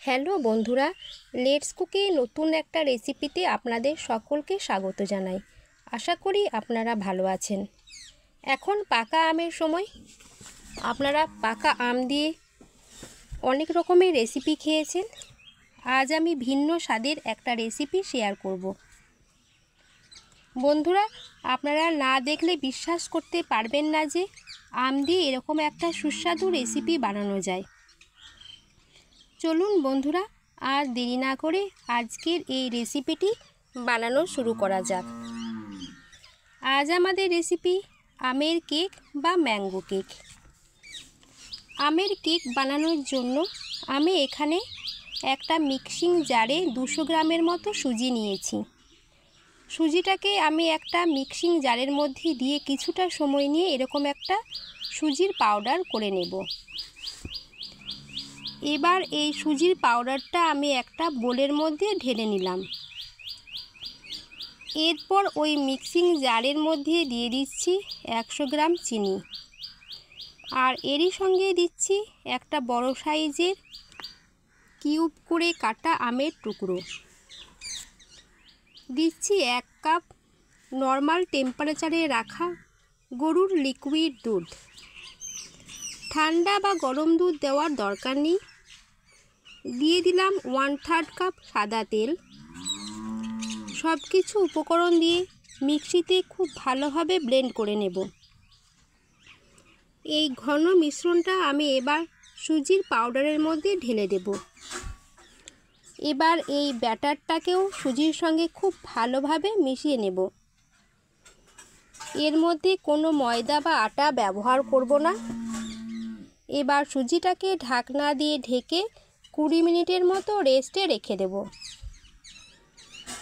Hello বন্ধুরা, let's কুকে নতুন একটা রেসিপিতে আপনাদের সকলকে স্বাগত জানাই। আশা করি আপনারা ভালো আছেন। এখন পাকা আমের সময়। আপনারা পাকা আম দিয়ে অনেক রকমের রেসিপি খেয়েছেন। আজ আমি ভিন্ন স্বাদের একটা রেসিপি শেয়ার করব। বন্ধুরা, আপনারা না দেখলে বিশ্বাস করতে পারবেন না যে আম দিয়ে এরকম একটা সুস্বাদু রেসিপি বানানো যায়। চলুন বন্ধুরা, আর দেরি না করে আজকের এই রেসিপিটি বানানো শুরু করা যাক। আজ আমাদের রেসিপি আমের কেক বা ম্যাঙ্গো কেক। আমের কেক বানানোর জন্য আমি এখানে একটা মিক্সিং জারে 200 গ্রামের মতো সুজি নিয়েছি। সুজিটাকে আমি একটা মিক্সিং জারের মধ্যে দিয়ে কিছুটা সময় নিয়ে এরকম একটা সুজির পাউডার করে নেব। এবার এই সুজির পাউডারটা আমি একটা বোলের মধ্যে ঢেলে নিলাম। এরপর ওই মিক্সিং জারের মধ্যে দিয়ে দিচ্ছি 100 গ্রাম চিনি, আর এরই সঙ্গে দিচ্ছি একটা বড় সাইজের কিউব করে কাটা আমের টুকরো। দিচ্ছি 1 কাপ নর্মাল টেম্পারেচারে রাখা গরুর লিকুইড দুধ। ঠান্ডা বা গরম দুধ দেওয়ার দরকার নেই। দিয়ে দিলাম 1/3 কাপ সাদা তেল। সব কিছু উপকরণ দিয়ে মিক্সিতে খুব ভালোভাবে ব্লেন্ড করে নেব। এই ঘন মিশ্রণটা আমি এবার সুজির পাউডারের মধ্যে ঢেলে দেব। এবার এই ব্যাটারটাকেও সুজির সঙ্গে খুব ভালোভাবে মিশিয়ে নেব। এর মধ্যে কোনো ময়দা বা আটা ব্যবহার করব না। এবার সুজিটাকে ঢাকনা দিয়ে ঢেকে 20 মিনিটের মতো রেস্টে রেখে দেব।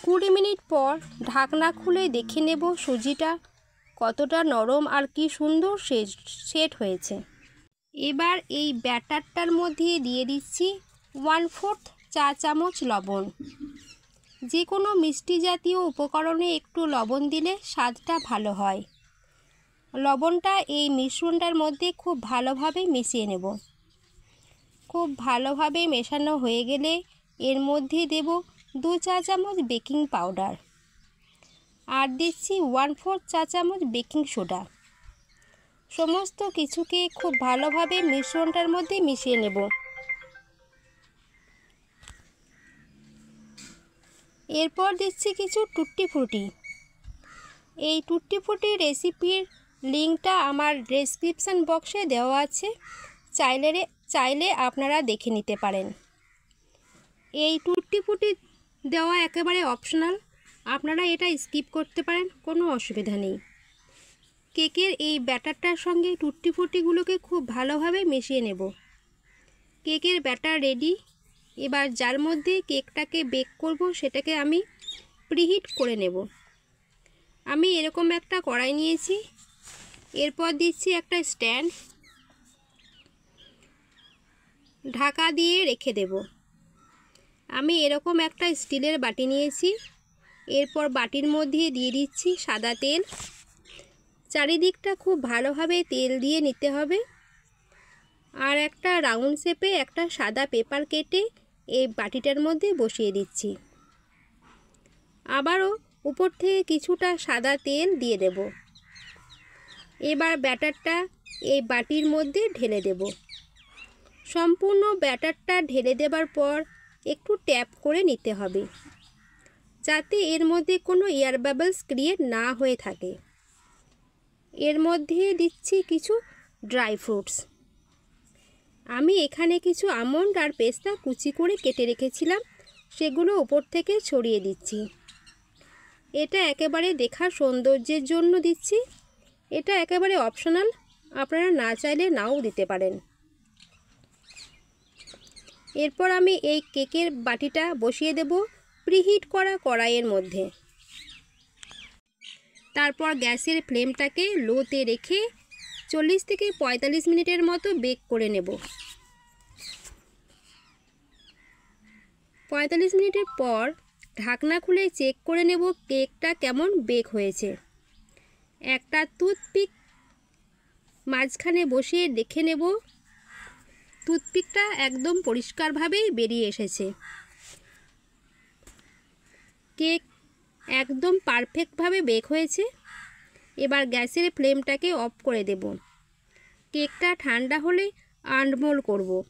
20 মিনিট পর ঢাকনা খুলে দেখে নেব সুজিটা কতটা নরম আর কি সুন্দর সেট হয়েছে। এবার এই ব্যাটারটার মধ্যে দিয়ে দিচ্ছি 1/4 চা চামচ লবণ। যে কোনো মিষ্টি জাতীয় উপকরণে একটু লবণ দিলে স্বাদটা ভালো হয়। লবণটা এই মিশ্রণটার মধ্যে খুব ভালোভাবে মিশিয়ে নেব। খুব ভালোভাবে মেশানো হয়ে গেলে এর মধ্যে দেব 2 চা চামচ বেকিং পাউডার, আর দিচ্ছি 1/4 চা চামচ বেকিং সোডা। সমস্ত কিছুকে খুব ভালোভাবে মিশ্রণটার মধ্যে মিশিয়ে নেব। এরপর দিচ্ছি কিছু টুটি ফ্রুটি। এই টুটি ফ্রুটি রেসিপির লিঙ্কটা আমার ডেসক্রিপশন বক্সে দেওয়া আছে, চাইলে আপনারা দেখে নিতে পারেন। এই টুটি ফ্রুটি দেওয়া একেবারে অপশনাল, আপনারা এটা স্কিপ করতে পারেন, কোনো অসুবিধা নেই। কেকের এই ব্যাটারটার সঙ্গে টুটি ফ্রুটিগুলোকে খুব ভালোভাবে মিশিয়ে নেব। কেকের ব্যাটার রেডি। এবার যার মধ্যে কেকটাকে বেক করব সেটাকে আমি প্রিহিট করে নেব। আমি এরকম একটা কড়াই নিয়েছি। এরপর দিচ্ছি একটা স্ট্যান্ড, ঢাকা দিয়ে রেখে দেব। আমি এরকম একটা স্টিলের বাটি নিয়েছি। এরপর বাটির মধ্যে দিয়ে দিচ্ছি সাদা তেল। চারিদিকটা খুব ভালোভাবে তেল দিয়ে নিতে হবে। আর একটা রাউন্ড শেপে একটা সাদা পেপার কেটে এই বাটিটার মধ্যে বসিয়ে দিচ্ছি। আবারও উপর থেকে কিছুটা সাদা তেল দিয়ে দেব। এবার ব্যাটারটা এই বাটির মধ্যে ঢেলে দেব। সম্পূর্ণ ব্যাটারটা ঢেলে দেবার পর একটু ট্যাপ করে নিতে হবে, যাতে এর মধ্যে কোনো এয়ার বাবলস ক্রিয়েট না হয়ে থাকে। এর মধ্যে দিচ্ছি কিছু ড্রাই ফ্রুটস। আমি এখানে কিছু আমন্ড আর পেস্তা কুচি করে কেটে রেখেছিলাম, সেগুলো উপর থেকে ছড়িয়ে দিচ্ছি। এটা একেবারে দেখার সৌন্দর্যের জন্য দিচ্ছি। এটা একেবারে অপশনাল, আপনারা না চাইলে নাও দিতে পারেন। এরপর আমি এই কেকের বাটিটা বসিয়ে দেব প্রিহিট করা কড়াইয়ের মধ্যে। তারপর গ্যাসের ফ্লেমটাকে লোতে রেখে 40 থেকে 45 মিনিটের মতো বেক করে নেব। 45 মিনিটের পর ঢাকনা খুলে চেক করে নেব কেকটা কেমন বেক হয়েছে। একটা টুথপিক মাঝখানে বসিয়ে দেখে নেব টুথপিকটা একদম পরিষ্কারভাবেই বেরিয়ে এসেছে। কেক একদম পারফেক্টভাবে বেক হয়েছে। এবার গ্যাসের ফ্লেমটাকে অফ করে দেব। কেকটা ঠান্ডা হলে আনমোল্ড করব।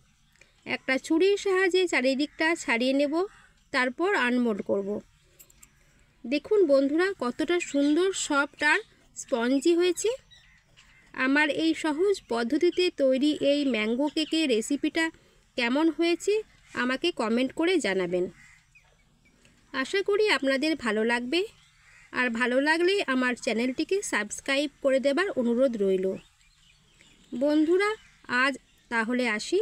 একটা ছুরির সাহায্যে চারিদিকটা ছাড়িয়ে নেব, তারপর আনমোল্ড করব। দেখুন বন্ধুরা, কতটা সুন্দর সফট আর স্পঞ্জি হয়েছে। আমার এই সহজ পদ্ধতিতে তৈরি এই ম্যাঙ্গো কেকের রেসিপিটা কেমন হয়েছে আমাকে কমেন্ট করে জানাবেন। আশা করি আপনাদের ভালো লাগবে, আর ভালো লাগলে আমার চ্যানেলটিকে সাবস্ক্রাইব করে দেবার অনুরোধ রইল। বন্ধুরা, আজ তাহলে আসি।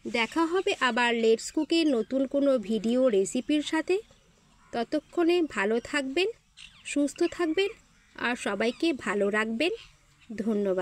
দেখা হবে আবার লেটস কুকের নতুন কোনো ভিডিও রেসিপির সাথে। ততক্ষণে ভালো থাকবেন, সুস্থ থাকবেন আর সবাইকে ভালো রাখবেন। ধন্যবাদ।